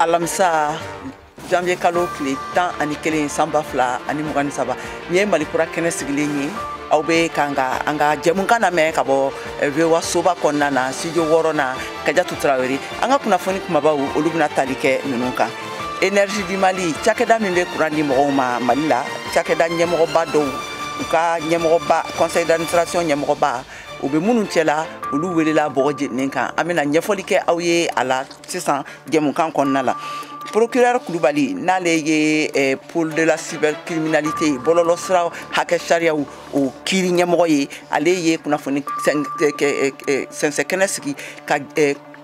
alamisa janvier kalo tile 11 sanba fila ani 23 ni ye malikura kɛnɛ sigilen ye aw be kanga anga jɛmukan lamɛn ka bɔ VOA soba kɔnɔna na studio 6 na Kadiatou Traoré an ka kunnafoni kumabaw olu bɛna tali kɛ ninnu kan. Énergie du Mali cakɛda min bɛ kuran di mɔgɔw ma Mali la cakɛda ɲɛmɔgɔba dɔw u ka ɲɛmɔgɔba conseil d'administration ɲɛmɔgɔba u bɛ minnu cɛla olu welela bɔgɔ jeninen kan an bɛna ɲɛfɔli kɛ aw ye a la sisan jɛmukan kɔnɔna la. Procureur Kulubali n'ale ye pôle de la cybercriminalité bɔlɔlɔ siraw hakɛ sariyaw o kiiri ɲɛmɔgɔ ye ale ye kunnafoni sɛnsɛn kɛnɛ sigi ka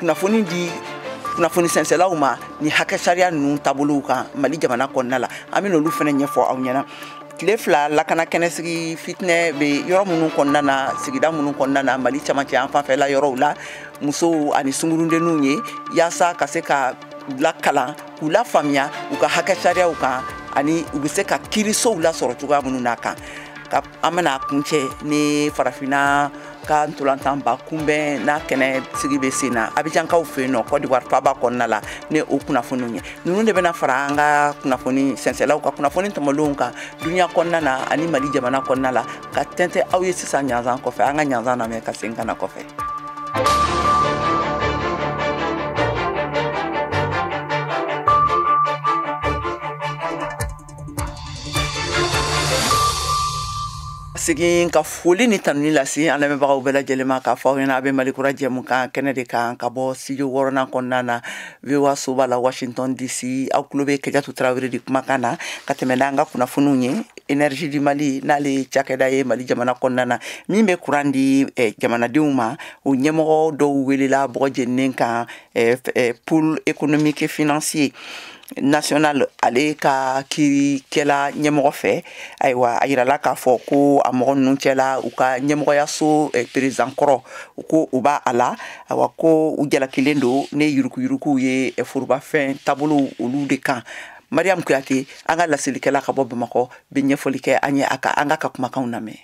kunnafoni di kunnafoni sɛnsɛnlaw ma ni hakɛ sariya ninnu taabolow kan Mali jamana kɔnɔna la an bɛna olu fana ɲɛfɔ aw ɲɛna. Tile fila lakana kɛnɛsigi fitinɛ bɛ yɔrɔ minnu kɔnɔna na sigida minnu kɔnɔna na Mali camancɛ an fanfɛla yɔrɔw la musow ani sungurudenninw ye yaasa ka se ka lakalan k'u lafaamuya u ka hakɛ sariyaw kan ani u bɛ se ka kiirisow lasɔrɔ cogoya minnu n'a kan an bɛna kuncɛ ni farafinna ka ntolantanba kunbɛn n'a kɛnɛ sigi bɛ sen na Abidjankaw fɛ yen nɔ Côte d'Ivoire faaba kɔnɔna la ni o kunnafoniw ye ninnu de bɛna fara an ka kunnafoni sɛnsɛnlaw ka kunnafoni tɛmɛlenw kan dunuya kɔnɔna na ani Mali jamana kɔnɔna la ka tɛntɛn aw ye sisan ɲanzan kɔfɛ an ka ɲanzan lamɛn ka segin ka na kɔfɛ. Segin ka foli ni tanuni lase an lamɛnbagaw bɛɛ lajɛlen ma k'a fɔ aw ɲɛna a bɛ Malikura jɛmukan kɛnɛ de kan ka bɔ studio 6 kɔnɔna na VOA soba la Washington DC aw tulo bɛ Kadiatou Traoré de kumakan na ka tɛmɛ n'an ka kunnafoniw ye. Énergie du Mali n'ale cakɛda ye Mali jamana kɔnɔna na min bɛ kuran di jamanadenw ma o ɲɛmɔgɔ dɔw welela bɔgɔ jeninen kan pôle économique et financier national ale ka kiirikɛla ɲɛmɔgɔ fɛ ayiwa a yirala k'a fɔ ko a mɔgɔ ninnu cɛla u ka ɲɛmɔgɔyaso président kɔrɔ ko u b'a a la ayiwa ko u jalakilen don ne yurukuyurukuw ye forobafɛn taabolo olu de kan. Mariam Kuyate an ka lasilikɛla ka bɔ Bamakɔ bɛ ɲɛfɔli kɛ an ye an ka kumakanw lamɛn.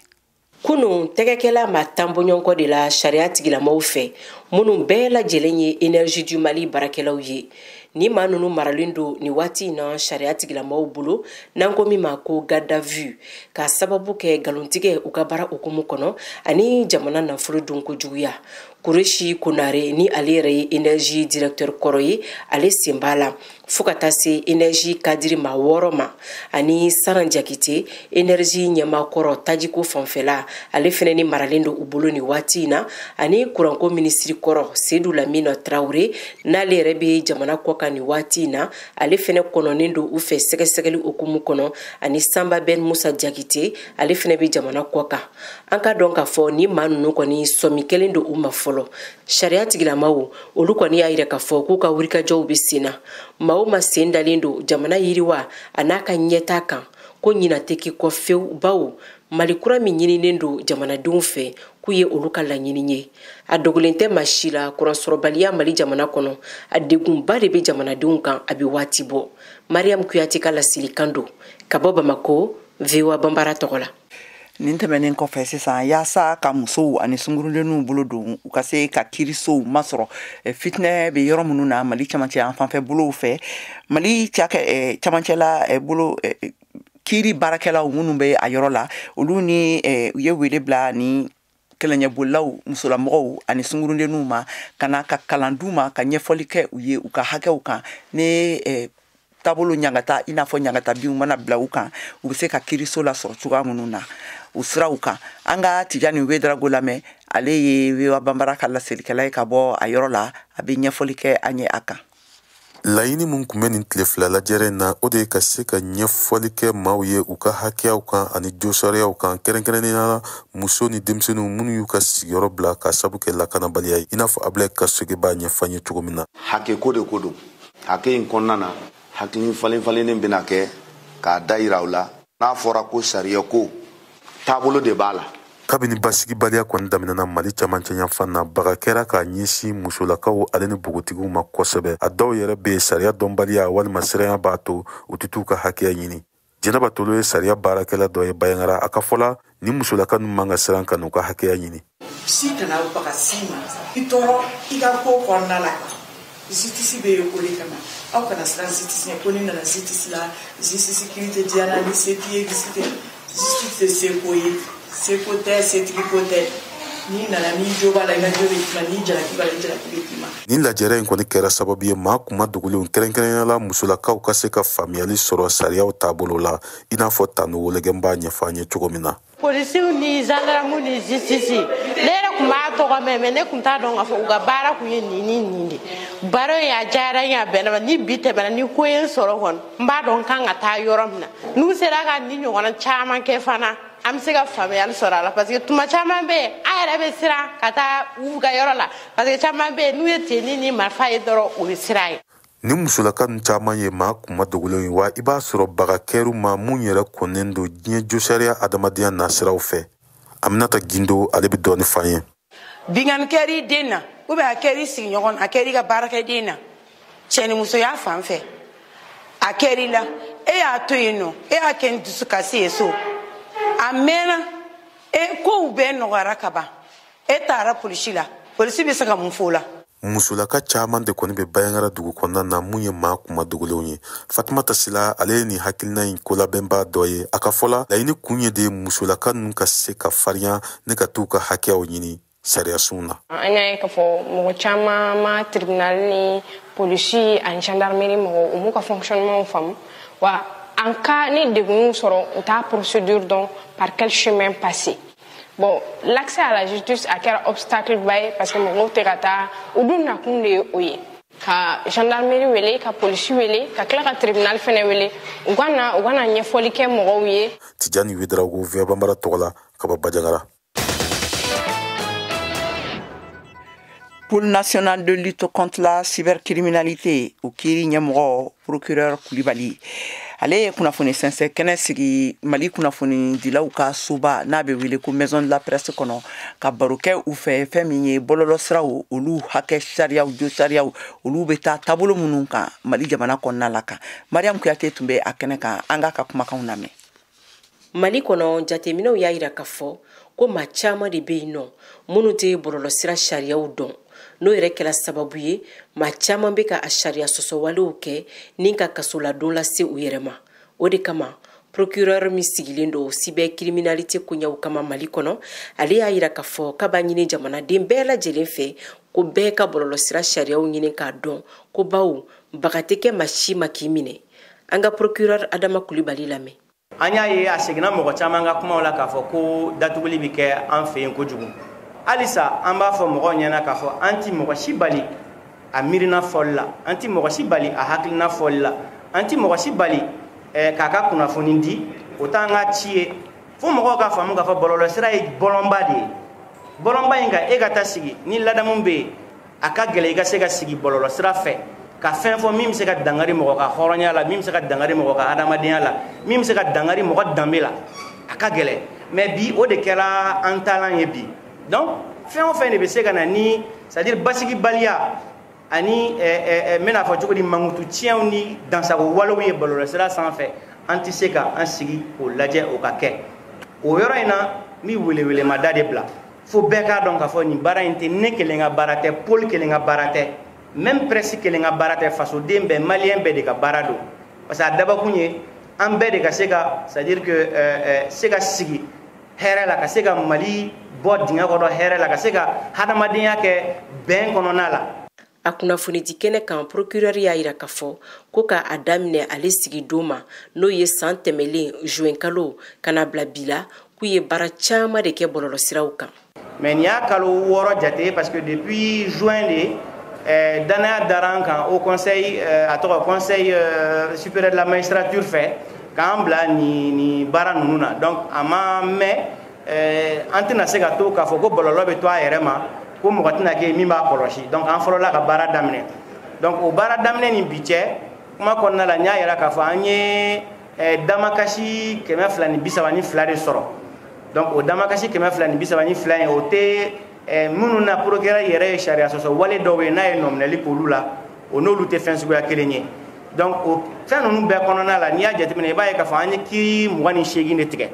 Kunun tɛgɛkɛla ma tanbɔɲɔgɔnkɔ de la sariya tigilamaw fɛ minnu bɛɛ lajɛlen ye Énergie du Mali barakɛlaw ye ni maa ninnu maralen don ni waati in na sariya tigilamaw bolo n'an ko min ma ko garde à vue ka sababu kɛ galontigɛ u ka baara hukumu kɔnɔ ani jamana nafolo dun kojuguya. Kureshi Konare ni ale yɛrɛ ye Énergie directeur kɔrɔ ye ale sen b'a la fo ka taa se Énergie kadiri maa 6 ma ani Saran Jakite Énergie ɲɛmakɔrɔ tajiko fanfɛla ale fɛnɛ ni maralen don u bolo ni waati in na ani kuranko ministre kɔrɔ Seydou Lamine Traoré n'ale yɛrɛ bɛ jamana kɔkan ni waati in na ale fɛnɛ kɔnɔnen don u fɛ sɛgɛsɛgɛli hukumu kɔnɔ ani Samba Ben Musa Jakite ale fɛnɛ bɛ jamana kɔkan. An ka dɔn k'a fɔ ni maa ninnu kɔni sɔmi kelen don u ma fɔlɔ sariya tigilamaw olu kɔni y'a yira k'a fɔ k'u ka wulikajɔw bɛ sen na maaw ma sen dalen don jamana yiriwa a n'a ka ɲɛta kan ko ɲina tɛ k'i kɔ fewu bawo Malikura min ɲininen don jamanadenw fɛ k'u ye olu ka laɲini ye a dogolen tɛ maa si la kuransɔrɔbaliya Mali jamana kɔnɔ a degunba de bɛ jamanadenw kan a bɛ waati bɔ. Mariam Kuyate ka lasilikan don ka bɔ Bamako VOA Bambara tɔgɔ la. Nin tɛmɛnen kɔfɛ sisan yaasa ka musow ani sungurudenninw bolo don u ka se ka kiirisow masɔrɔ fitinɛ bɛ yɔrɔ minnu na Mali camancɛ an fanfɛ bolow fɛ Mali camancɛla bolo kiiri baarakɛlaw minnu bɛ a yɔrɔ la olu ni u ye wele bila ni kɛlɛɲɛbolilaw musolamɔgɔw ani sungurudenninw ma ka na ka kalan d'u ma ka ɲɛfɔli kɛ u ye u ka hakɛw kan ne taabolo ɲangata i n'a fɔ ɲangatabiw mana bila u kan u bɛ se ka kiiriso lasɔrɔ cogoya minnu na u siraw kan an ka Tijani Wedrago lamɛn ale ye VOA Bambara ka laselilikɛla ye ka bɔ a yɔrɔ la a bɛ ɲɛfɔli kɛ an ye a kan. Laɲini mun kun bɛ nin tile fila lajɛrɛ in na o de ye ka se ka ɲɛfɔli kɛ maaw ye u ka hakɛyaw kan ani josariyaw kan kɛrɛnkɛrɛnnenya la muso ni denmisɛnninw minnu y'u ka sigiyɔrɔ bila ka sabu kɛ lakanabaliya ye i n'a fɔ Ablaye Kasɔge b'a ɲɛfɔ an ye cogo min na. Hakɛko de ko don hakɛ in kɔnɔna na hakili falen-falennen bɛna kɛ k'a da yira u la n'a fɔra ko sariya ko taabolo de b'a la. Kabini basigibaliya kɔni daminɛna Mali camancɛ yanfan na baga kɛra k'a ɲɛsin musolakaw ale ni bogotigiw ma kosɛbɛ a dɔw yɛrɛ bɛ sariya dɔnbaliya walima siranya b'a to u tɛ t'u ka hakɛya ɲini. Jɛnɛba Tolo ye sariya baarakɛla dɔ ye Bayangara a ka fɔla ni musolaka ninnu man ka siran ka n'u ka hakɛya ɲini. Si kana baga si ma i tɔɔrɔ i ka ko kɔnɔna la justice be o le kama aw kana sira justice ne ko ni na justice la justice sécurité diana ni sécurité justice c'est côté c'est côté ni na ni joba la ni jara ki ba jara ki ma ni lajɛrɛ in kɔni kɛra sababu ye maa kuma dogolenw kɛrɛnkɛrɛnya la musolakaw ka se ka faamuyali sɔrɔ sariyaw taabolo la i n'a fɔ tanu wolegen b'a ɲɛfɔ an ye cogo min na. Policiers ni gendarmes ni justice ne yɛrɛ kun b'a tɔgɔ mɛn mais ne kun t'a dɔn k'a fɔ u ka baara kun ye nin de baara y'a diyara n y'a bɛnna ni bi tɛmɛna ni ko ye n sɔrɔ kɔni n b'a dɔn n kan ka taa yɔrɔ min na n'u sera ka ni ɲɔgɔnna caman kɛ fana an bɛ se ka faamuyali sɔrɔ a la parce que tuma caman bɛ yen an yɛrɛ bɛ siran ka taa u ka yɔrɔ la parce que caman bɛ yen n'u ye tenni ni marifa ye dɔrɔn o ye sira ye. ni musolaka nun caman ye maa kuma dogolenw ye wa i b'a sɔrɔ bagakɛru ma mun yɛrɛ kɔnnen don diɲɛ josariya adamadenya nasiraw fɛ. Aminata Gindo ale bɛ dɔɔni f'an ye. Bingan kɛri den na ou bien a kɛri sigiɲɔgɔn a kɛri ka baarakɛden na cɛ ni musoya fan fɛ a kɛri la e y'a to yen nɔ e y'a kɛ dusukasi ye so a mɛnna kow bɛɛ nɔgɔyara ka ban e taara polisi la polisi bɛ se ka mun fɔ o la. musolaka caman de kɔni bɛ Bayangara dugu kɔnɔna na mun ye maa kuma dogolenw ye. Fatumata Sila ale ye nin hakilina in kolabɛnba dɔ ye. A ka fɔla laɲini kun ye de musolaka ninnu ka se ka farinya ne ka t'u ka hakɛyaw ɲini sariyasun na. An y'a ye k'a fɔ mɔgɔ caman ma tribunal ni polisi ani gendarmerie mɔgɔw u m'u ka fonctionnement faamu wa en cas ni degun sɔrɔ u t'a procédure dɔn par quel chemin passer. Bon, l'accès à la justice a quel obstacle parce que mon terata ou d'un nakun de oye. Ka gendarmerie wele, ka police wele, ka kila ka tribunal fene wele. Ugana nyefoli ke mɔgɔw ye. Tijani Wedraogo via Bambara Togola, Kaba Bajangara. Pôle national de lutte contre la cybercriminalité au Kiri Nyamoro, procureur Koulibaly. Ale kunafoni sɛnsɛ kɛnɛ sigi Mali kunafoni dilaw ka soba n'a bɛ wele ko maison de la presse kɔnɔ ka baro kɛ u fɛ fɛn min ye bɔlɔlɔsiraw olu hakɛ sariyaw jo sariyaw olu bɛ taa taabolo minnu kan Mali jamana kɔnɔna la kan. Mariam Kuyate tun bɛ a kɛnɛ kan an ka kumakanw lamɛn. Mali kɔnɔ jateminɛw y'a yira k'a fɔ ko maa caman de bɛ yen nɔ minnu tɛ bɔlɔlɔsira sariyaw dɔn. N'o yɛrɛ kɛra sababu ye maa caman bɛ ka a sariya sɔsɔwalew kɛ ni ka kasoladon lase u yɛrɛ ma. O de kama procureur min sigilen don cybercriminalité koɲɛw kama Mali kɔnɔ ale y'a yira k'a fɔ k'a b'a ɲini jamanaden bɛɛ lajɛlen fɛ ko bɛɛ ka bɔlɔlɔsira sariyaw ɲini k'a dɔn ko bawo baga tɛ kɛ maa si ma k'i minɛ. An ka procureur Adama Koulibaly lamɛn. An y'a ye a seginna mɔgɔ caman ka kumaw la k'a fɔ ko datuguli bɛ kɛ an fɛ yen kojugu. Halisa an b'a fɔ mɔgɔw ɲɛna k'a fɔ an ti mɔgɔ si bali a miirina fɔli la, an ti mɔgɔ si bali a hakilina fɔli la, an ti mɔgɔ si bali k'a ka kunnafoni di o t'an ka ci ye fo mɔgɔw ka faamu k'a fɔ bɔlɔlɔsira ye bɔlɔnba de ye. Bɔlɔnba in kan e ka taa sigi ni ladamu bɛ yen a ka gɛlɛn i ka se ka sigi bɔlɔlɔsira fɛ ka fɛn fɔ min bɛ se ka dangari mɔgɔ ka hɔrɔnya la, min bɛ se ka dangari mɔgɔ ka adamadenya la, min bɛ se ka dangari mɔgɔ danbe la a ka gɛlɛn. Mais bi o de kɛra an taalan ye bi. Donc fɛn o fɛn de bɛ se ka na ni c'est-à-dire basigibaliya ani n bɛna fɔ cogo di mankutu tiɲɛw ni dansago walew ye bɔlɔlɔsira sanfɛ an tɛ se ka an sigi k'o lajɛ o ka kɛ. O yɔrɔ in na n bɛ welewelemada de bila fo bɛɛ k'a dɔn k'a fɔ nin baara in tɛ ne kelen ka baara tɛ, Paul kelen ka baara tɛ, même presse kelen ka baara tɛ, fasoden bɛɛ maliyɛn bɛɛ de ka baara don. Parce que a dabakun ye an bɛɛ de ka se ka c'est-à-dire que se ka sigi hɛrɛ la, ka se ka Mali bɔ dingɛ kɔnɔ hɛrɛ la, ka se ka hadamadenya kɛ bɛn kɔnɔna la. A kunnafoni di kɛnɛ kan procureur y'a yira k'a fɔ ko k'a daminɛ ale sigi don ma n'o ye san tɛmɛlen juin kalo kana bila bi la k'u ye baara caman de kɛ bɔlɔlɔsiraw kan. Mais nin y'a kalo 6 jate parce que depuis juin de danaya dara an kan au conseil a tɔgɔ conseil supérieur de la magistrature fɛ k'an bila ni baara ninnu na. Donc a ma mɛn an tɛna se ka to k'a fɔ ko bɔlɔlɔ bɛ to a yɛrɛ ma ko mɔgɔ tɛna kɛ min b'a kɔlɔsi. Donc an fɔlɔla ka baara daminɛ. Donc o baara daminɛ ni bi cɛ kuma kɔnɔna la n y'a yira k'a fɔ an ye damakasi 232 de sɔrɔ. Donc o damakasi 232 in o tɛ minnu na procureur yɛrɛ ye sariya sɔsɔ wale dɔw ye n'a ye nɔminɛli k'olu la o n'olu tɛ fɛn suguya kelen ye. Donc o fɛn ninnu bɛɛ kɔnɔna la n'i y'a jateminɛ i b'a ye k'a fɔ an ye kiiri 28 de tigɛ.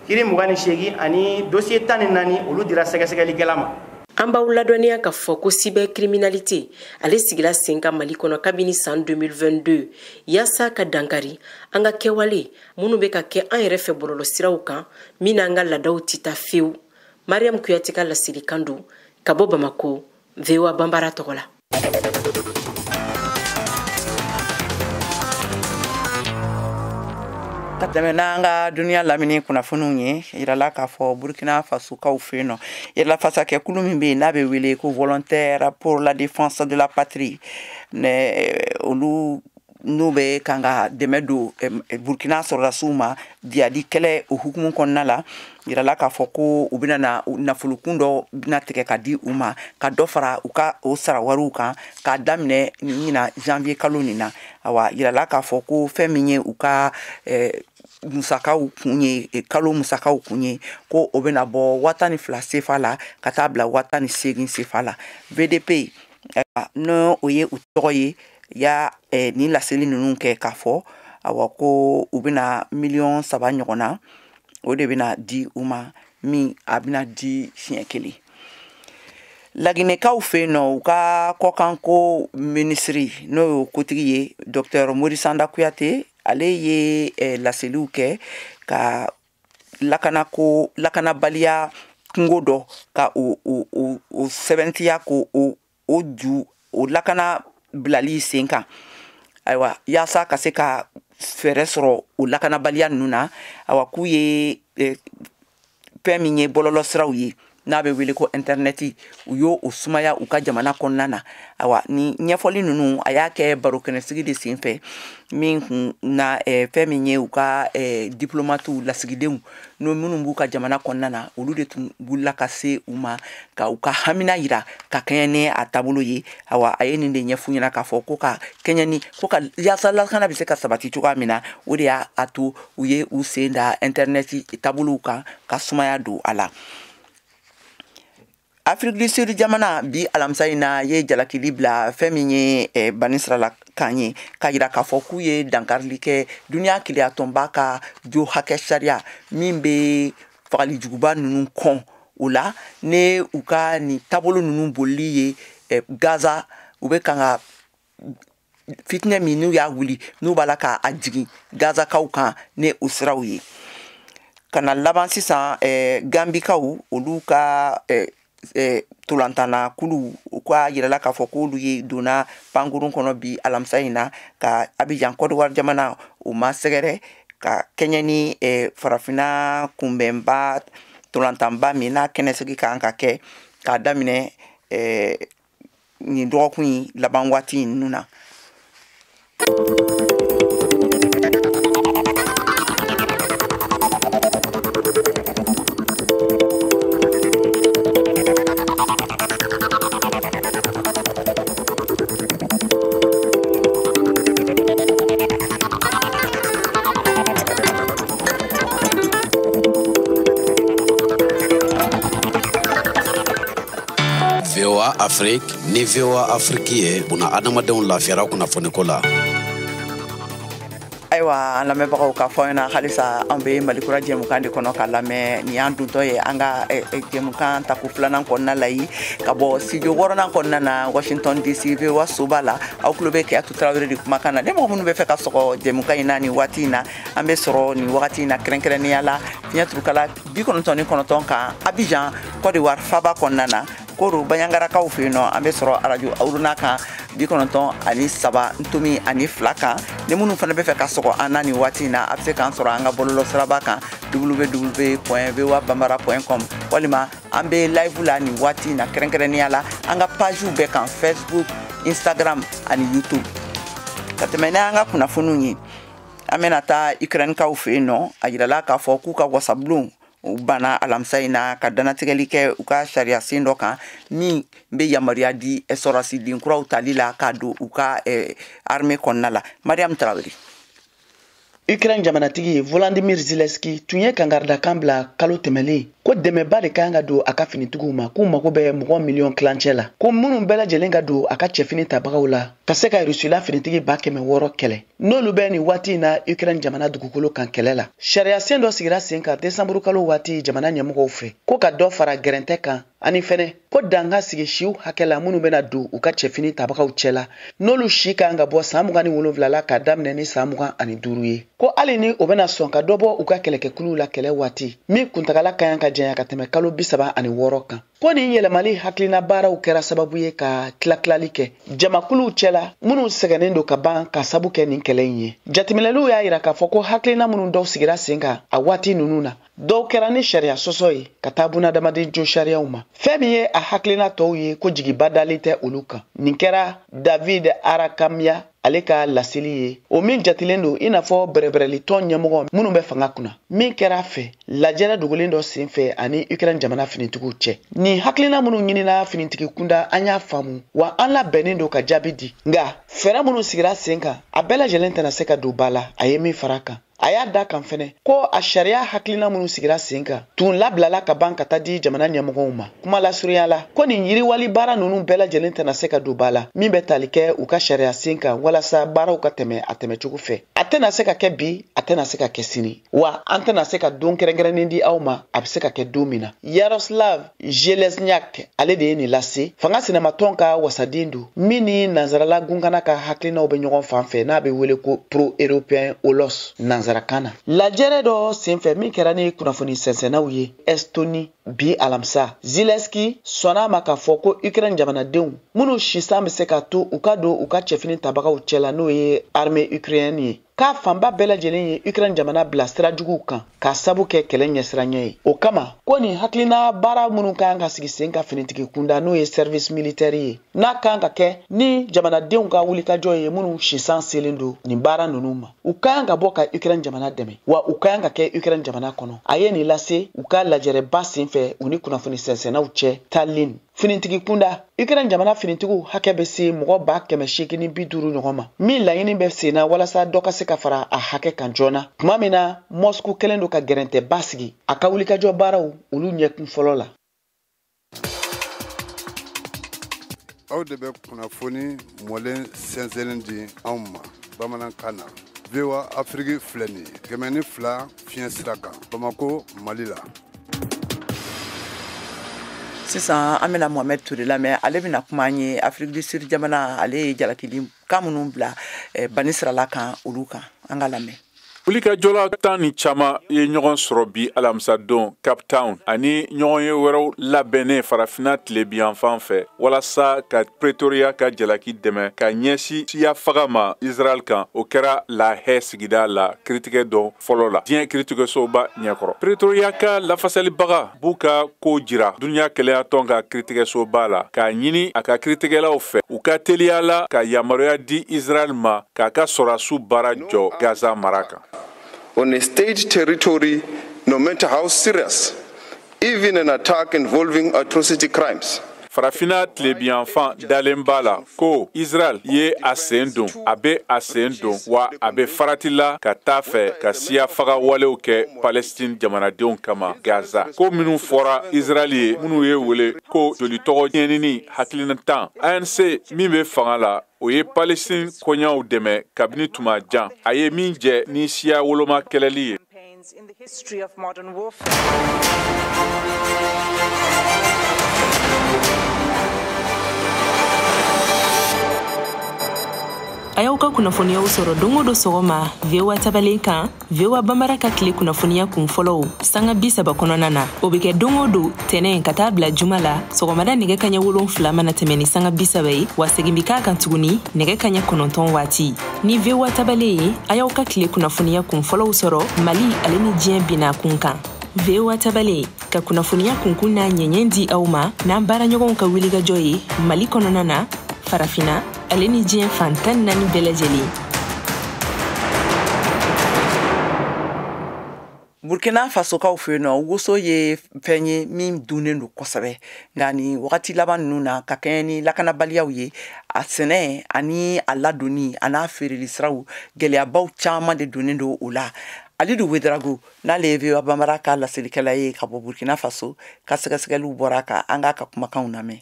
Kiiri 28 ani dossier 14 olu dira sɛgɛsɛgɛlikɛla ma. An b'aw ladɔnniya k'a fɔ ko cybercriminalité ale sigila sen kan Mali kɔnɔ kabini san 2022 yaasa ka dankari an ka kɛwale minnu bɛ ka kɛ an yɛrɛ fɛ bɔlɔlɔsiraw kan min n'an ka laadaw tɛ taa fewu. Mariam Kuyate ka laselikan don ka bɔ Bamako, VOA Bambara tɔgɔ la. Ka tɛmɛ n'an ka duniya lamini kunnafoniw ye yirala k'a fɔ Burkina Fasokaw fɛ yen nɔ yɛrɛla fasakɛkulu min bɛ yen n'a bɛ wele ko volontaire pour la défense de la patrie olu n'u bɛ kan ka dɛmɛ don Burkina sɔrɔdasiw ma diyali kɛlɛ o hukumu kɔnɔna la yirala k'a fɔ ko u bɛna na nafolokun dɔ bɛna tigɛ ka di u ma ka dɔ fara u ka o sara wariw kan k'a daminɛ ɲina janvier kalo nin na awa yirala k'a fɔ ko fɛn min ye u ka musakaw kun ye kalo musakaw kun ye ko o bɛna bɔ 12 sefa la ka taa bila 18 sefa la VDP no o ye u tɔgɔ ye ya ni laseli ninnu kɛ k'a fɔ awa ko u bɛna miliyɔn 3 ɲɔgɔnna o de bɛna di u ma min a bɛna di siɲɛ kelen. Laginɛkaw fɛ yen nɔ u ka kɔkanko minisiri n'o ye kotigi ye Dr Morisanda Kuyate ale ye laseliw kɛ ka lakanabaliya kungo dɔ ka o sɛbɛntiya ko o ju o lakana bilali sen kan ayiwa yaasa ka se ka fɛɛrɛ sɔrɔ o lakanabaliya ninnu na awa k'u ye fɛn min ye bɔlɔlɔsiraw ye n'a bɛ wele ko internet u y'o sumaya u ka jamana kɔnɔna na awa ni ɲɛfɔli ninnu a y'a kɛ barokɛnɛsigi de senfɛ min kun na fɛn min ye u ka diplomatiw lasigidenw no minnu b'u ka jamana kɔnɔna na olu de tun wulila ka se u ma ka u ka hamina yira ka kɛɲɛ ni a taabolo ye awa a ye nin de ɲɛfu ɲɛna k'a fɔ ko ka kɛɲɛ ni ko ka yaasa lakana bɛ se ka sabati cogoya min na o de y'a to u ye u sen da internet taabolow kan ka sumaya don a la. Afrique du Sud jamana bi alamisa in na ye jalakili bila fɛn min ye banisirala kan ye ka yira k'a fɔ k'u ye dankarili kɛ duniya keleya tɔnba ka jo hakɛ sariya min bɛ fagali juguba ninnu kɔn o la ne u ka ni taabolo ninnu bolili ye Gaza u bɛ kan ka fitinɛ min n'u y'a wuli n'u b'a la k'a jigin Gazakaw kan ne o siraw ye ka na laban sisan Gambikaw olu ka tolantana kulu u ka yirala k'a fɔ k'olu ye donna pankurun kɔnɔ bi alamisa in na ka Abidjan Côte d'Ivoire jamana u ma sɛgɛrɛ ka kɛɲɛ ni farafina kunbɛnba tolantanba min n'a kɛnɛsigi kan ka kɛ k'a daminɛ nin dɔgɔkun in laban waati ninnu na. VOA Afrique ni VOA Afrique ye buna adamadenw lafiyara kunnafoniko la. Ayiwa an lamɛnbagaw k'a fɔ ɲɛna halisa an bɛ Malikura jɛmukan de kɔnɔ ka lamɛn nin y'an duntɔ ye an ka jɛmukan tako filanan kɔnɔna la yi ka bɔ studio 6nan kɔnɔna na Washington DC VOA soba la aw tulo bɛ Keyatu Tarawele de kumakan na ni mɔgɔ minnu bɛ fɛ ka sɔgɔ jɛmukan in na nin waati in na an bɛ sɔrɔ nin wagati in na kɛrɛnkɛrɛnnenya la fiɲɛ turukala 99 kan Abidjan Côte d'Ivoire Faba kɔnɔna na Koro Bayangarakaw fɛ yen nɔ an bɛ sɔrɔ radio Aruna kan 93 ntomi ani 2 kan ni minnu fana bɛ fɛ ka sɔgɔ an na nin waati in na a bɛ se k'an sɔrɔ an ka bɔlɔlɔ siraba kan www.voabambara.com walima an bɛ live la nin waati in na kɛrɛnkɛrɛnnenya la an ka pagew bɛɛ kan Facebook, Instagram ani YouTube. Ka tɛmɛ n'an ka kunnafoniw ye an bɛna taa Ukrainekaw fɛ yen nɔ a yirala k'a fɔ k'u ka wasabulon u banna alamisa in na ka danatigɛli kɛ u ka sariya sen dɔ kan min bɛ yamaruya di sɔrɔdasi kuraw tali la ka don u ka armée kɔnɔna la. Mariam Tarawele. Ukraine jamanatigi Volodymyr Zelensky tun ye kangarida kan bila kalo tɛmɛlen ko dɛmɛba de kan ka don a ka finitigiw ma k'u mago bɛ mɔgɔ miliyɔn kilancɛ la ko minnu bɛɛ lajɛlen ka don a ka cɛfini tabagaw la ka se ka Rusila finitigi 600,000 kɛlɛ n'olu bɛ nin waati in na Ukraine jamana dugukolo kan kɛlɛ la. Sariya sen dɔ sigira sen kan décembre kalo waati jamana ɲɛmɔgɔw fɛ ko ka dɔ fara gɛrɛntɛ kan ani fɛnɛ ko dan ka sigi siw hakɛ la minnu bɛna don u ka cɛfini tabagaw cɛ la n'olu si kan ka bɔ san 27 la ka daminɛ ni san 25 ye ko hali ni o bɛna sɔn ka dɔ bɔ u ka kɛlɛkɛkuluw la kɛlɛ waati min kuntagala ka ka janya ka tɛmɛ kalo 36 kan. Ko nin yɛlɛmali hakilina baaraw kɛra sababu ye ka tilatilali kɛ jamakuluw cɛla minnu sɛgɛnnen don ka ban ka sabu kɛ nin kɛlɛ in ye. Jateminɛliw y'a yira k'a fɔ ko hakilina minnu dɔw sigira sen kan a waati ninnu na dɔw kɛra ni sariya sɔsɔ ye ka taa bunadamaden jo sariyaw ma. Fɛn min ye a hakilina tɔw ye ko jigiba dalen tɛ olu kan. Nin kɛra David Arakamia ale ka laseli ye o min jatilen don i n'a fɔ bɛrɛbɛrɛlitɔn ɲɛmɔgɔ minnu bɛ fanga kunna min kɛra a fɛ lajɛrɛ dogolen dɔ sen fɛ ani Ukraine jamana finitigiw cɛ. Nin hakilina minnu ɲinina finitigi kunda an y'a faamu wa an labɛnnen don ka jaabi di nka fɛɛrɛ minnu sigira sen kan a bɛɛ lajɛlen tɛna se ka don ba la a ye min fara kan. A y'a da kan fɛnɛ ko a sariya hakilina minnu sigira sen kan tun labilala ka ban ka taa di jamana ɲɛmɔgɔw ma. Kuma lasurunya la ko nin yiriwali baara ninnu bɛɛ lajɛlen tɛna se ka don ba la min bɛ tali kɛ u ka sariya sen kan walasa baaraw ka tɛmɛ a tɛmɛcogo fɛ. A tɛna se ka kɛ bi a tɛna se ka kɛ sini wa an tɛna se ka don kɛrɛnkɛrɛnnen di aw ma a bɛ se ka kɛ don min na. Yaroslav Zelensky ale de ye nin lase fanga sinamatɔn ka wasaden don min ni nanzarala gunkana ka hakilinaw bɛ ɲɔgɔn fan fɛ n'a bɛ wele ko pro-européen OLOS nanzara kana. Lajɛrɛ dɔ senfɛ min kɛra ni kunnafoni sɛnsɛnnaw ye Estonie bi alamisa Zelensky sɔnna ma k'a fɔ ko Ukraine jamanadenw minnu sisan bɛ se ka to u ka don u ka cɛfini tabagaw cɛ la n'o ye armée ukrainienne ye k'a fanba bɛɛ lajɛlen ye Ukraine jamana bila sira juguw kan k'a sabu kɛ kɛlɛ ɲɛsiranya ye. O kama ko nin hakilina baara minnu kan ka sigi sen ka finitigi kunda n'o ye service militaire ye n'a kan ka kɛ ni jamanadenw ka wulikajɔ ye minnu sisan selen don nin baara ninnu ma u kan ka bɔ ka Ukraine jamana dɛmɛ wa u kan ka kɛ Ukraine jamana kɔnɔ. A ye nin lase u ka lajɛrɛba senfɛ u ni kunnafoni sɛnsɛnnaw cɛ Tallinn. Finitigi kunda Ukraine jamana finitigiw hakɛ bɛ se mɔgɔ 850 ɲɔgɔn ma min laɲini bɛ sen na walasa dɔ ka se ka fara a hakɛ kan joona. Tuma min na Moscow kɛlen don ka gɛrɛntɛba sigi a ka wulikajɔ baaraw olu ɲɛkun fɔlɔ la. Aw de bɛ kunnafoni mɔlen sɛnsɛnlen di anw ma bamanankan na. VOA Afrique filɛ nin ye 102 fiɲɛ sira kan Bamako Mali la. Sisan an bɛna Mohamed Ture lamɛn ale bɛna kuma an ye Afrique du Sud jamana ale ye jalakili kan minnu bila bani sirala kan olu kan an ka lamɛn. Wulikajɔla 10 ni caman ye ɲɔgɔn sɔrɔ bi alamisa don Cape Town ani ɲɔgɔn ye wɛrɛw labɛnnen farafina tilebiyan fan fɛ walasa ka Pretoria ka jalaki dɛmɛ ka ɲɛsi siya faga ma Israel kan. O kɛra La Haye sigida la kiritigɛ dɔ fɔlɔ la diɲɛ kiritigɛsoba ɲɛkɔrɔ. Pretoria ka lafasalibaga b'u ka ko jira duniya kɛlɛya tɔn ka kiritigɛsoba la k'a ɲini a ka kiritigɛlaw fɛ u ka teliya la ka yamaruya di Israel ma k'a ka sɔrasiw baara jɔ Gaza mara kan. On a state territory, no matter how serious, even an attack involving atrocity crimes. Farafina tilebiyanfan dalen b'a la ko Israel ye a sen don a be a sen don wa a be farati la ka taa fɛ ka siya faga walew kɛ Palestine jamanadenw kama Gaza. Ko minnu fɔra Israel ye minnu ye wele ko jolitɔgɔ ɲɛnini hakilinatan ANC min be fanga la o ye Palestine kɔɲaw dɛmɛ kabini tuma jan a ye min jɛ ni siya woloma kɛlɛli ye. In the history of modern warfare. A y'aw ka kunnafoniyaw sɔrɔ don o don sɔgɔma VOA tabalen kan VOA Bambara ka tile kunnafoniya kun fɔlɔw sanga 30 kɔnɔna na o bɛ kɛ don o don tɛnɛn ka taa bila juma la sɔgɔmada nɛgɛ kaɲɛ 7 mana tɛmɛ ni sanga 30 ye wa segin bi k'a kan tuguni nɛgɛ kaɲɛ 9 waati ni VOA tabalen ye a y'aw ka tile kunnafoniya kun fɔlɔw sɔrɔ Mali ale ni diɲɛ bina kun kan VOA tabalen ka kunnafoniya kunkun n'a ɲɛɲɛ di aw ma n'an baaraɲɔgɔnw ka wulikajɔ ye Mali kɔnɔna na farafina ale ni diɲɛ fantan 4 bɛɛ lajɛlen. Burkina Faso kaw fɛ yen nɔ woso ye fɛn ye min dunnen don kosɛbɛ nka ni wagati laban ninnu na ka kɛɲɛ ni lakanabaliyaw ye a sɛnɛ ani a ladonni a n'a feereli siraw gɛlɛyabaw caman de donnen don o la. Alidu Wedragu n'ale VOA Bambara ka laselikɛla ye ka bɔ Burkina Faso ka sɛgɛsɛgɛliw bɔra ka an ka kumakanw lamɛn.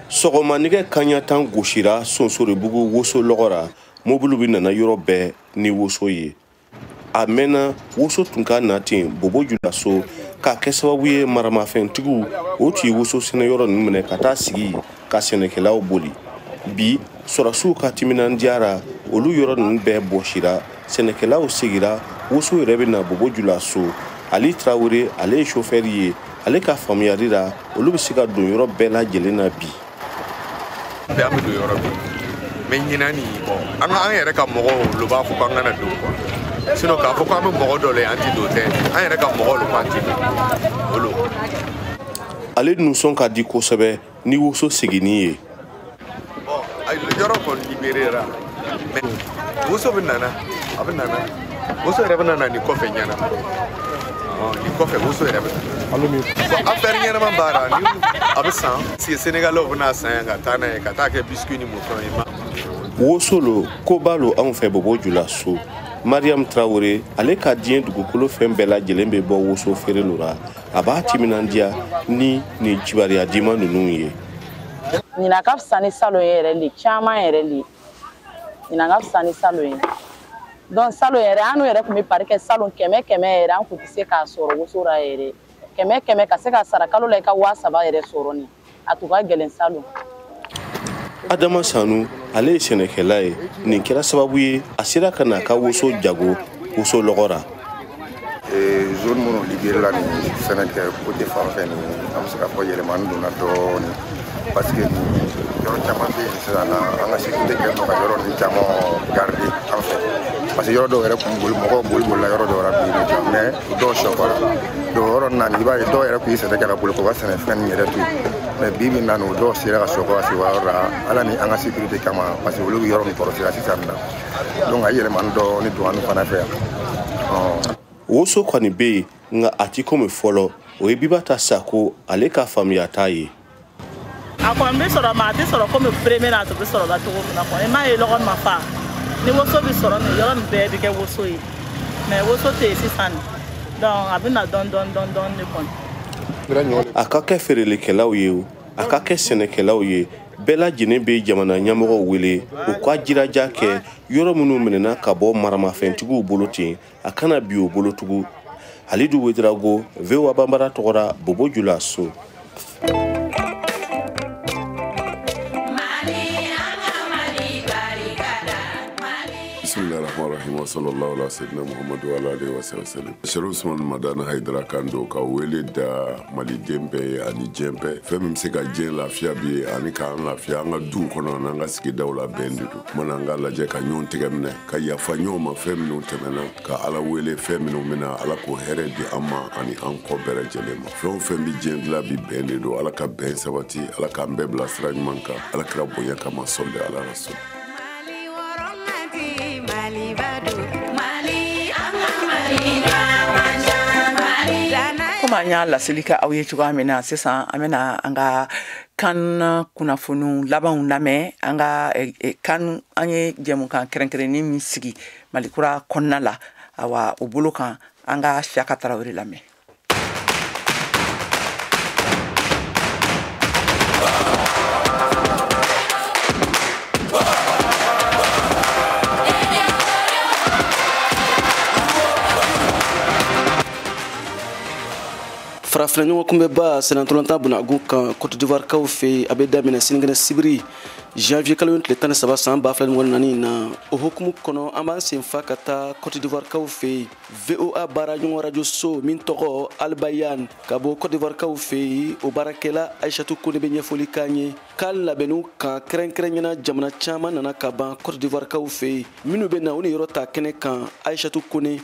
Sɔgɔmanigɛ kaɲa 10 gosira Sonsorebugu woso lɔgɔra mobulu bi nana yɔrɔ bɛɛ ni woso ye. A mɛnna woso tun ka na ten Bobo Julaso k'a kɛ sababu ye maramafɛntigiw o tun ye woso sɛnɛyɔrɔ ninnu minɛ ka taa sigi ka sɛnɛkɛlaw boli. Bi sɔrɔsiw ka timinandiyara olu yɔrɔ ninnu bɛɛ bɔsira sɛnɛkɛlaw segira woso yɛrɛ bɛ na Bobo Julaso. Ali Traoré ale ye chauffeur ye ale ka faamuyali la olu bɛ se ka don yɔrɔ bɛɛ lajɛlen na bi. Bɛɛ an bɛ don yɔrɔ min mais ɲinan nin an yɛrɛ ka mɔgɔw olu b'a fɔ k'an kana don quoi sinon k'a fɔ k'an bɛ mɔgɔ dɔ la an ti don tɛ an yɛrɛ ka mɔgɔw olu k'an ti don olu. Ale nusɔn ka di kosɛbɛ ni woso seginni ye. Yɔrɔ kɔni libérera mais woso bɛ nana a bɛ nana woso yɛrɛ bɛ nana nin kɔfɛ ɲɛna nin kɔfɛ woso yɛrɛ bɛ nana affaire ɲɛnama baara ni a bɛ san sigi Sénégalais bɛna san yan ka taa n'a ye ka taa kɛ biscuit ni mouton ye ma. Woso lo ko b'a lo anw fɛ Bobo Julaso. Mariam Traoré ale ka diɲɛ dugukolo fɛn bɛɛ lajɛlen bɛ bɔ woso feere la a b'a timinandiya ni nin jibariya dima ninnu ye. Ɲinan ka fisa ni salon ye yɛrɛ de caman yɛrɛ de ɲinan ka fisa ni salon ye donc salon yɛrɛ an yɛrɛ tun bɛ pari kɛ salon 100 yɛrɛ an tun tɛ se k'a sɔrɔ woso ra yɛrɛ 100 ka se ka sara kalo la i ka 3000 yɛrɛ sɔrɔ ni a tun ka gɛlɛn salon. Adama Sanu ale ye sɛnɛkɛla ye nin kɛra sababu ye a sera ka na ka woso jago woso lɔgɔra. Zone minnu libéré la nin sɛnɛkɛ côté fan fɛ nin an bɛ se ka fɔ yɛlɛmani donna dɔɔni parce que yɔrɔ caman bɛ yen sisan na an ka sécurité kɛ ka yɔrɔ nin caman garder an fɛ parce que yɔrɔ dɔw yɛrɛ kun boli mɔgɔw bolila yɔrɔ dɔw la bi mais dɔw sɔkɔra donc yɔrɔ nin na i b'a ye dɔw yɛrɛ kun ye sɛnɛ kɛ ka boli k'u ka sɛnɛfɛn nin yɛrɛ to yen mais bi bi na o dɔw sera ka sɔkɔ ka se yɔrɔ la ala ni an ka sécurité kama parce que olu bɛ yɔrɔ min kɔlɔsira sisan nin na donc a ye yɛlɛmani dɔɔni don an fana fɛ yan. Woso kɔni bɛ yen nka a ti komi fɔlɔ o ye Bibata Sako ale ka faamuya t'a ye. A kɔni bɛ sɔrɔ ma a tɛ sɔrɔ komi premier n'a tun bɛ sɔrɔ la cogo min na kɔni i m'a ye lɔgɔ ma fa ni woso bɛ sɔrɔ nin yɔrɔ nin bɛɛ bɛ kɛ woso ye mais woso tɛ yen sisan donc a bɛ na dɔɔni de kɔni. A ka kɛ feerelikɛlaw ye o a ka kɛ sɛnɛkɛlaw ye bɛɛ lajɛlen bɛ jamana ɲɛmɔgɔw wele u ka jiraja kɛ yɔrɔ minnu minɛna ka bɔ maramafɛntigiw bolo ten a kana bi o bolo tugun. Alidu Wedrago VOA Bambara tɔgɔra Bobo Julaso. Bismillahirrahmanirrahim wa sallallahu ala sayyidina Muhammadu wa alihi wa sallam. Sheikh Usman Madana Haidara Kando ka wele da Mali dembe ani jembe fɛn min bɛ se ka diɲɛ lafiya bi ani k'an lafiya an ka duw kɔnɔ n'an ka sigidaw la bɛn de don. Mana an ka lajɛ ka ɲɔgɔn tɛgɛ minɛ ka yafa ɲɔgɔn ma fɛn minnu tɛmɛna ka Ala wele fɛn minnu bɛna Ala k'o hɛrɛ di an ma ani an kɔ bɛɛ lajɛlen ma. Fɛn o fɛn bɛ diɲɛ dilan bi bɛn de don Ala ka bɛn sabati Ala k'an bɛɛ bila sira ɲuman kan Ala kira bonya kama sɔli ala rasul. Comme an y'a laseli kɛ aw ye cogoya min na sisan an bɛna an ka kan kunnafoniw labanw lamɛn an ka kan an ye jɛmukan kɛrɛnkɛrɛnnen min sigi Malikura kɔnɔna la awa o bolo kan an ka Siyaka Tarawele lamɛn. Farafina ɲɔgɔn kunbɛba sɛnɛntɔlɔntan Bunagu kan Côte d'Ivoire kaw fɛ a bɛ daminɛ sinikɛnɛ sibiri janvier kalo tile 13 san 2024 na o hukumu kɔnɔ an b'an sen fa ka taa Côte d'Ivoire kaw fɛ VOA baara ɲɔgɔn radio so min tɔgɔ Albayan ka bɔ Côte d'Ivoire kaw fɛ o baarakɛla Aïchatou Kone bɛ ɲɛfɔli k'an ye k'a labɛnniw kan kɛrɛnkɛrɛnyana jamana caman nana ka ban Côte d'Ivoire kaw fɛ minnu bɛ na u ni yɔrɔ ta kɛnɛ kan Aïchatou Kone.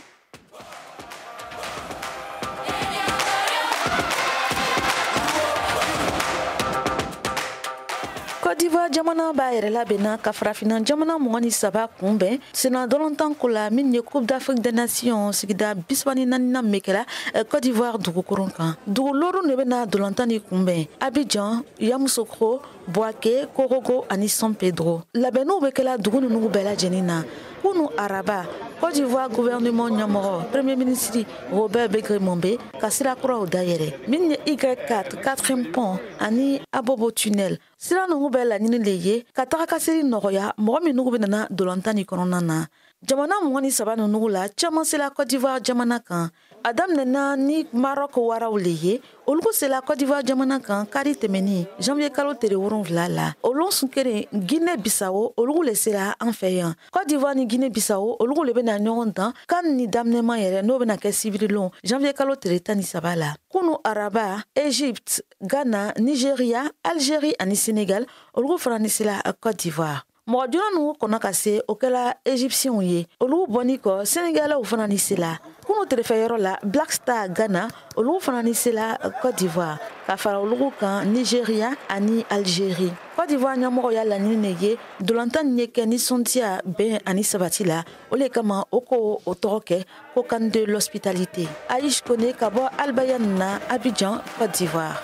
Côte d'Ivoire jamana b'a yɛrɛ labɛnna ka farafina jamana 23 kunbɛn sena dɔlɔntan ko la min ye Coupe d'Afrique des Nations sigida 34 min kɛra Côte d'Ivoire dugukoron kan dugu lɔrun de bɛna dɔlɔntan ni kunbɛn Abidjan, Yamoussoukro, Boake, Korogo ani San Pedro. Labenu bekela dugu nugu bela jenina. Kunu araba Côte d'Ivoire gouvernement nyamoro premier ministre Robert Begré-Mombe kasira kura odayere min Y4 4e pont ani abobo tunnel sira nugu bela nini leye kataka kasiri noya mo mi nugu benana dolantani konona jamana mongani sabanu nugu la chama sela Côte d'Ivoire jamana kan Adam nena ni Maroc wara uleye olugo sela Côte d'Ivoire jamana kan kari temeni janvier kalo tere woron vlala olon sunkere Guinée Bissau olugo lesela en fayan Côte d'Ivoire ni Guinée Bissau olugo lebe na nyonta kan ni damnema yere no bena ke civilon janvier kalo tere tani sabala kunu araba Égypte Ghana Nigeria Algérie ani Sénégal olugo franisela Côte d'Ivoire Mordjona nu konaka se okela égyptien ye olu boniko Sénégal ou fananisela kuno telefeyero la Black Star Ghana olu fananisela Côte d'Ivoire ka fara olu kan Nigeria ani Algérie Côte d'Ivoire nyamoro ya la nineye dolantan nyeke ni sontia ben ani sabatila ole kama oko otoroke ko kan de l'hospitalité Aïch Kone kabo Albayan na Abidjan Côte d'Ivoire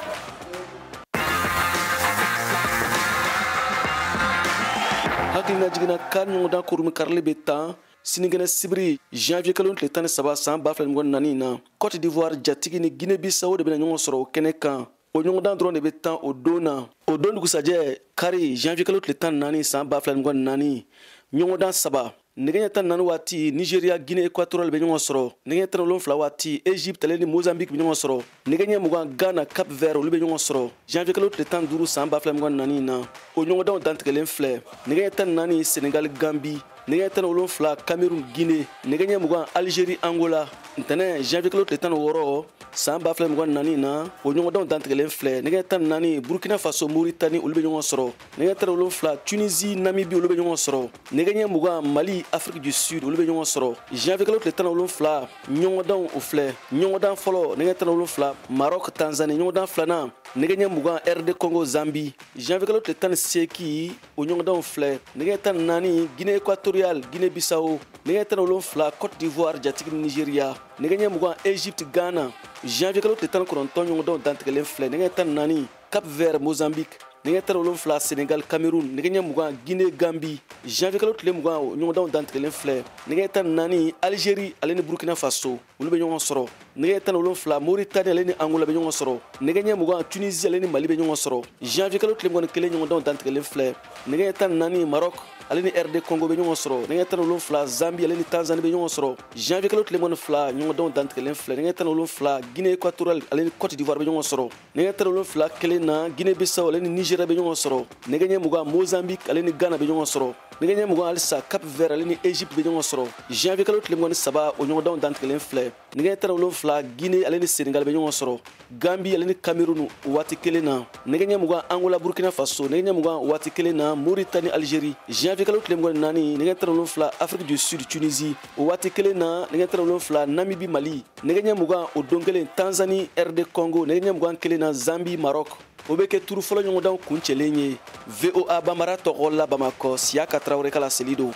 hakilina jigina kan ɲɔgɔndan kurumi karili bɛ tan sinigɛnɛ sibiri janvier kalo tile 13 san 2024 na Côte d'Ivoire jatigi ni Guinée Bissau de bɛna ɲɔgɔn sɔrɔ o kɛnɛ kan o ɲɔgɔndan dɔrɔn de bɛ tan o don na o don dugusajɛ kari janvier kalo tile 14 san 2024 ɲɔgɔndan saba nɛgɛ ɲɛ 14 waati Nigeria Guinée Équatoriale bɛ ɲɔgɔn sɔrɔ nɛgɛ ɲɛ 17 waati Égypte ale ni Mozambique bɛ ɲɔgɔn sɔrɔ nɛgɛ ɲɛ 20 Ghana Cap Vert olu bɛ ɲɔgɔn sɔrɔ janvier kalo tile 15 san 2024 na o ɲɔgɔndanw dantigɛlen filɛ nɛgɛ ɲɛ 14 Sénégal Gambie nɛgɛ ɲɛ 17 Cameroun Guinée nɛgɛ ɲɛ 20 Algérie Angola ntɛnɛn janvier kalo tile 16 san 2024 na o ɲɔgɔndanw dantigɛlen filɛ nɛgɛ ɲɛ 14 Burkina Faso Mauritanie olu bɛ ɲɔgɔn sɔrɔ nɛgɛ ɲɛ 17 Tunisie Namibie olu bɛ ɲɔgɔn sɔrɔ nɛgɛ ɲɛ 20 Mali Afrique du Sud olu bɛ ɲɔgɔn sɔrɔ janvier kalo tile 17 ɲɔgɔndanw o filɛ ɲɔgɔndan fɔlɔ nɛgɛ 17 Maroc Tanzanie ɲɔgɔndan filanan nɛgɛ ɲɛ 20 RD Congo Zambie janvier kalo tile 18 o ɲɔgɔndanw filɛ nɛgɛ 14 Guinée Équatoriale Guinée Bissau nɛgɛ 17 Côte d'Ivoire jatigi Nigeria nɛgɛ ɲɛ 20 Égypte Ghana janvier kalo tile 19 ɲɔgɔndanw dantigɛlen filɛ nɛgɛ 14 Cap Vert Mozambique nɛgɛ 17 Sénégal Cameroun nɛgɛ ɲɛ 20 Guinée Gambie janvier kalo tile 20 ɲɔgɔndanw dantigɛlen filɛ nɛgɛ 14 Algérie ale ni Burkina Faso olu bɛ ɲɔgɔn sɔrɔ nɛgɛ 17 Mauritanie ale ni Angola bɛ ɲɔgɔn sɔrɔ nɛgɛ ɲɛ 20 Tunisie ale ni Mali bɛ ɲɔgɔn sɔrɔ janvier kalo tile 21 ɲɔgɔndanw dantigɛlen filɛ nɛgɛ 14 Maroc ale ni RD Congo bɛ ɲɔgɔn sɔrɔ nɛgɛ 17 Zambie ale ni Tanzanie bɛ ɲɔgɔn sɔrɔ janvier kalo tile 22 ɲɔgɔndanw dantigɛlen filɛ nɛgɛ 17 Guinée Équatoriale ale ni Côte d'Ivoire bɛ ɲɔgɔn sɔrɔ nɛgɛ 17 kelen na Guinée Bissau ale ni Nigeria bɛ ɲɔgɔn sɔrɔ nɛgɛ ɲɛ 20 Mozambique ale ni Ghana bɛ ɲɔgɔn sɔrɔ nɛgɛ ɲɛ 20 halisa Cap Vert ale ni Égypte bɛ ɲɔgɔn sɔrɔ janvier kalo tile 23 o ɲɔgɔndanw dantigɛlen filɛ nɛgɛ 17 Guinée ale ni Sénégal bɛ ɲɔgɔn sɔrɔ Gambie ale ni Cameroun waati kelen na nɛgɛ ɲɛ 20 Angola Burkina Faso nɛgɛ ɲɛ 20 waati kelen na Mauritanie Algérie janvier kalo tile 24 nɛgɛ 17 Afrique du Sud Tunisie o waati kelen na nɛgɛ 17 Namibie Mali nɛgɛ ɲɛ 20 o don kelen Tanzanie RD Congo nɛgɛ ɲɛ 21 na Zambie Maroc o bɛ kɛ turu fɔlɔ ɲɔgɔndanw kuncɛlen ye VOA Bambara tɔgɔ la Bamakɔ Siaka Traoré ka laseli don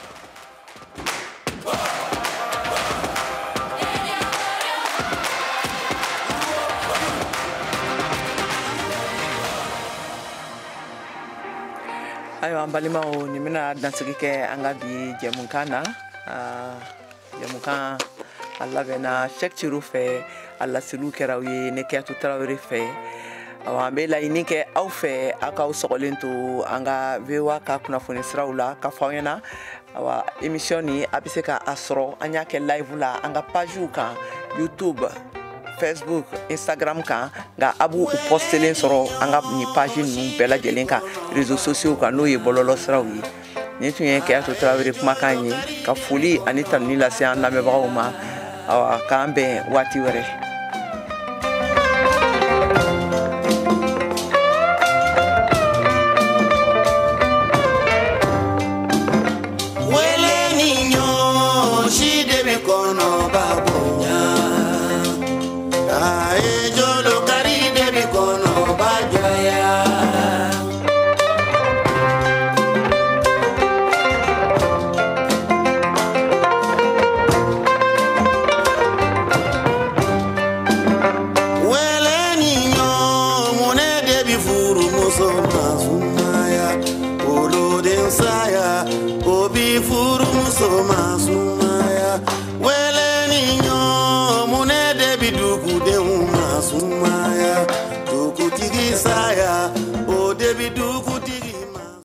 ayiwa an balimaw nin bɛna dansigi kɛ an ka bi jɛmukan na jɛmukan a labɛnna Cheikh Thierno fɛ a laseliw kɛra aw ye ne Kiyatu Tarawele fɛ an bɛ laɲini kɛ aw fɛ aw k'aw sɔgɔlen to an ka VOA ka kunnafoni siraw la k'a fɔ aw ɲɛna awa émission ni a bɛ se k'a sɔrɔ an y'a kɛ live la an ka pagew kan YouTube Facebook Instagram kan nka a b'u postelen sɔrɔ an ka nin page ninnu bɛɛ lajɛlen kan réseaux sociaux kan n'o ye bɔlɔlɔ siraw ye nin tun ye Kiyatu Tarawele kumakan ye ka foli ani tanuni lase an lamɛnbagaw ma awa k'an bɛn waati wɛrɛ